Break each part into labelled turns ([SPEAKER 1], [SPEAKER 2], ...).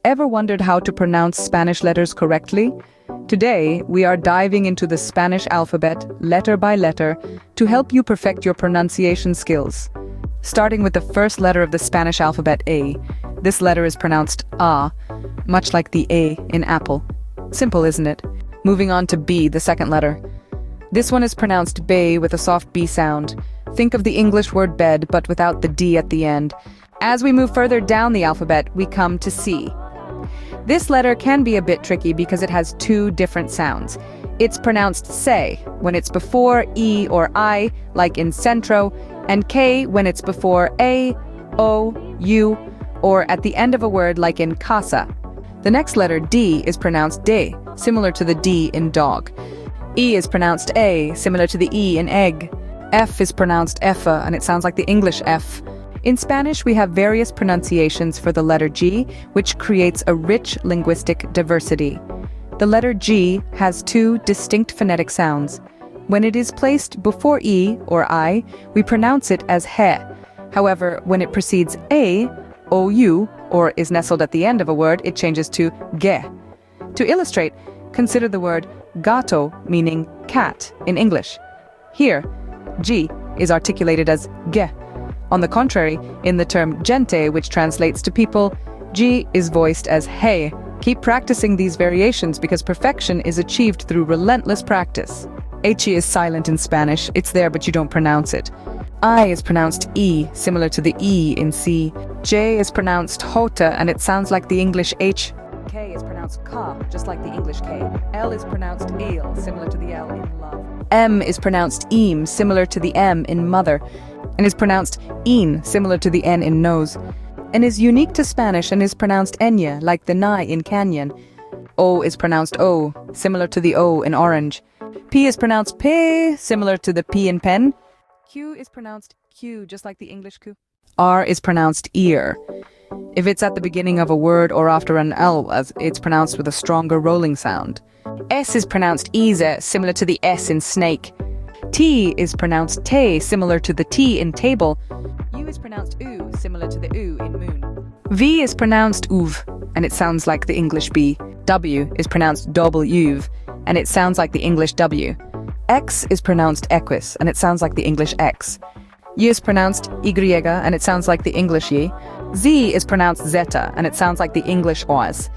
[SPEAKER 1] Ever wondered how to pronounce Spanish letters correctly? Today, we are diving into the Spanish alphabet, letter by letter, to help you perfect your pronunciation skills. Starting with the first letter of the Spanish alphabet, A. This letter is pronounced A, much like the A in apple. Simple, isn't it? Moving on to B, the second letter. This one is pronounced B with a soft B sound. Think of the English word bed, but without the D at the end. As we move further down the alphabet, we come to C. This letter can be a bit tricky because it has two different sounds. It's pronounced se when it's before E or I, like in centro, and K when it's before A, O, U, or at the end of a word like in casa. The next letter, D, is pronounced de, similar to the D in dog. E is pronounced A, similar to the E in egg. F is pronounced effa, and it sounds like the English F. In Spanish, we have various pronunciations for the letter G, which creates a rich linguistic diversity. The letter G has two distinct phonetic sounds. When it is placed before E or I, we pronounce it as he. However, when it precedes A, OU, or is nestled at the end of a word, it changes to ge. To illustrate, consider the word gato, meaning cat, in English. Here, G is articulated as ge. On the contrary, in the term gente, which translates to people, G is voiced as he. Keep practicing these variations because perfection is achieved through relentless practice. H is silent in Spanish. It's there, but you don't pronounce it. I is pronounced E, similar to the E in C. J is pronounced jota, and it sounds like the English H. K is pronounced ka, just like the English K. L is pronounced ale, similar to the L in love. M is pronounced eem, similar to the M in mother, and is pronounced een, similar to the N in nose, and is unique to Spanish and is pronounced enya, like the na in canyon. O is pronounced O, similar to the O in orange. P is pronounced pe, similar to the P in pen. Q is pronounced Q, just like the English Q. R is pronounced ear. If it's at the beginning of a word or after an L, it's pronounced with a stronger rolling sound. S is pronounced ease, similar to the S in snake. T is pronounced te, similar to the T in table. U is pronounced oo, similar to the oo in moon. V is pronounced uv, and it sounds like the English B. W is pronounced w, and it sounds like the English W. X is pronounced equus, and it sounds like the English X. Y is pronounced y, and it sounds like the English y. Z is pronounced zeta, and it sounds like the English oz.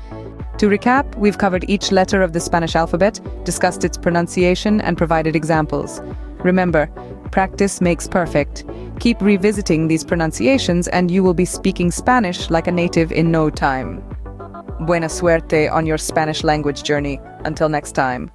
[SPEAKER 1] To recap, we've covered each letter of the Spanish alphabet, discussed its pronunciation, and provided examples. Remember, practice makes perfect. Keep revisiting these pronunciations and you will be speaking Spanish like a native in no time. Buena suerte on your Spanish language journey. Until next time.